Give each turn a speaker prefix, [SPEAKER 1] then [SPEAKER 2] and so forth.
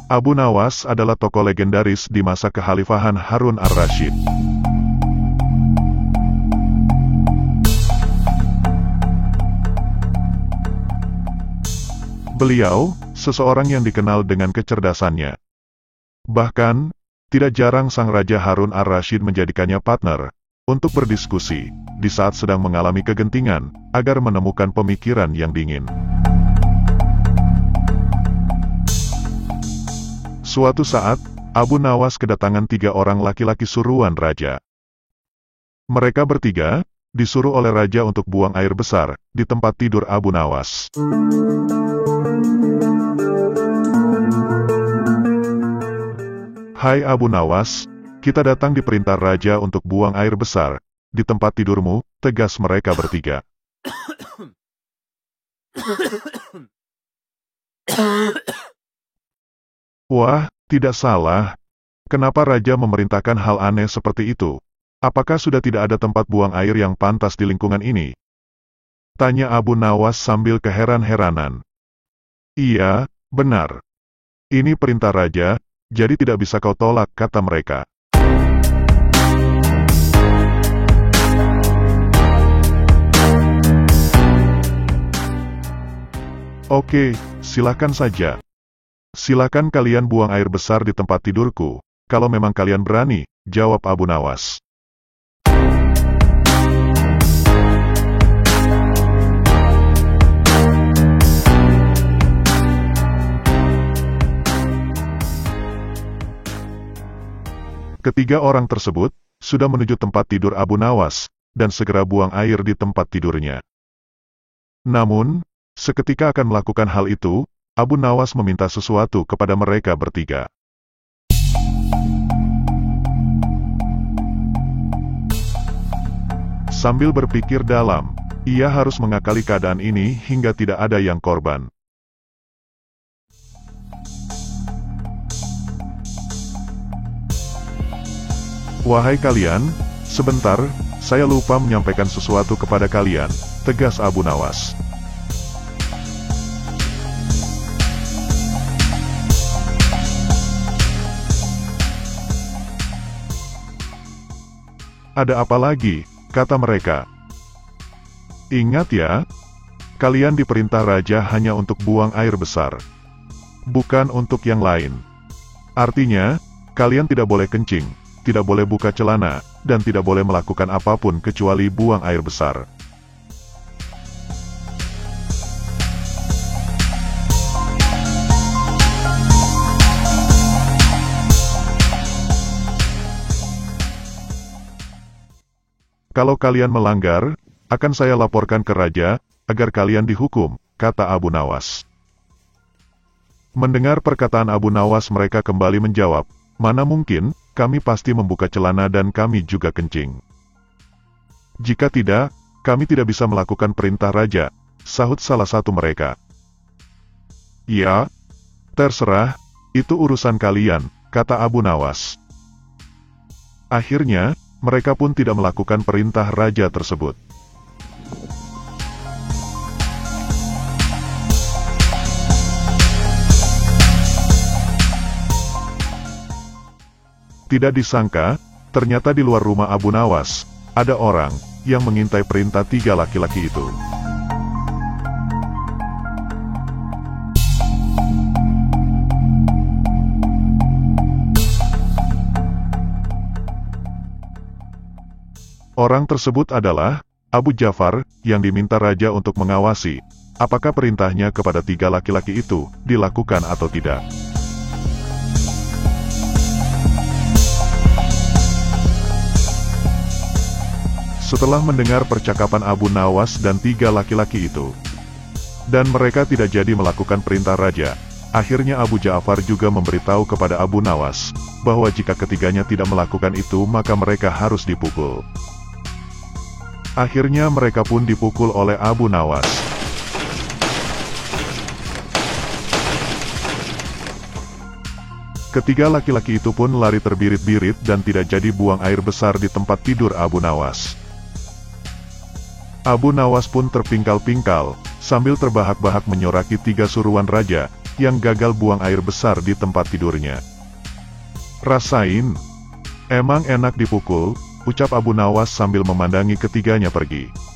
[SPEAKER 1] Abu Nawas adalah tokoh legendaris di masa kekhalifahan Harun ar-Rasyid. Beliau, seseorang yang dikenal dengan kecerdasannya. Bahkan, tidak jarang sang Raja Harun ar-Rasyid menjadikannya partner, untuk berdiskusi, di saat sedang mengalami kegentingan, agar menemukan pemikiran yang dingin. Suatu saat, Abu Nawas kedatangan 3 orang laki-laki suruhan raja. Mereka bertiga, disuruh oleh raja untuk buang air besar, di tempat tidur Abu Nawas. Hai Abu Nawas, kita datang diperintah raja untuk buang air besar, di tempat tidurmu, tegas mereka bertiga. Wah, tidak salah. Kenapa raja memerintahkan hal aneh seperti itu? Apakah sudah tidak ada tempat buang air yang pantas di lingkungan ini? Tanya Abu Nawas sambil keheran-heranan. Iya, benar. Ini perintah raja, jadi tidak bisa kau tolak, kata mereka. Oke, silakan saja. Silakan kalian buang air besar di tempat tidurku, kalau memang kalian berani, jawab Abu Nawas. Ketiga orang tersebut, sudah menuju tempat tidur Abu Nawas, dan segera buang air di tempat tidurnya. Namun, seketika akan melakukan hal itu, Abu Nawas meminta sesuatu kepada mereka bertiga. Sambil berpikir dalam, ia harus mengakali keadaan ini hingga tidak ada yang korban. Wahai kalian, sebentar, saya lupa menyampaikan sesuatu kepada kalian, tegas Abu Nawas. Ada apa lagi, kata mereka. Ingat ya, kalian diperintah raja hanya untuk buang air besar. Bukan untuk yang lain. Artinya, kalian tidak boleh kencing, tidak boleh buka celana, dan tidak boleh melakukan apapun kecuali buang air besar. Kalau kalian melanggar, akan saya laporkan ke raja, agar kalian dihukum, kata Abu Nawas. Mendengar perkataan Abu Nawas, mereka kembali menjawab, mana mungkin, kami pasti membuka celana dan kami juga kencing. Jika tidak, kami tidak bisa melakukan perintah raja, sahut salah satu mereka. Ya, terserah, itu urusan kalian, kata Abu Nawas. Akhirnya, mereka pun tidak melakukan perintah raja tersebut. Tidak disangka, ternyata di luar rumah Abu Nawas, ada orang yang mengintai perintah 3 laki-laki itu. Orang tersebut adalah Abu Ja'far, yang diminta raja untuk mengawasi, apakah perintahnya kepada 3 laki-laki itu dilakukan atau tidak. Setelah mendengar percakapan Abu Nawas dan 3 laki-laki itu, dan mereka tidak jadi melakukan perintah raja, akhirnya Abu Ja'far juga memberitahu kepada Abu Nawas, bahwa jika ketiganya tidak melakukan itu maka mereka harus dipukul. Akhirnya mereka pun dipukul oleh Abu Nawas. Ketiga laki-laki itu pun lari terbirit-birit dan tidak jadi buang air besar di tempat tidur Abu Nawas. Abu Nawas pun terpingkal-pingkal, sambil terbahak-bahak menyoraki 3 suruhan raja, yang gagal buang air besar di tempat tidurnya. Rasain. Emang enak dipukul, ucap Abu Nawas sambil memandangi ketiganya pergi.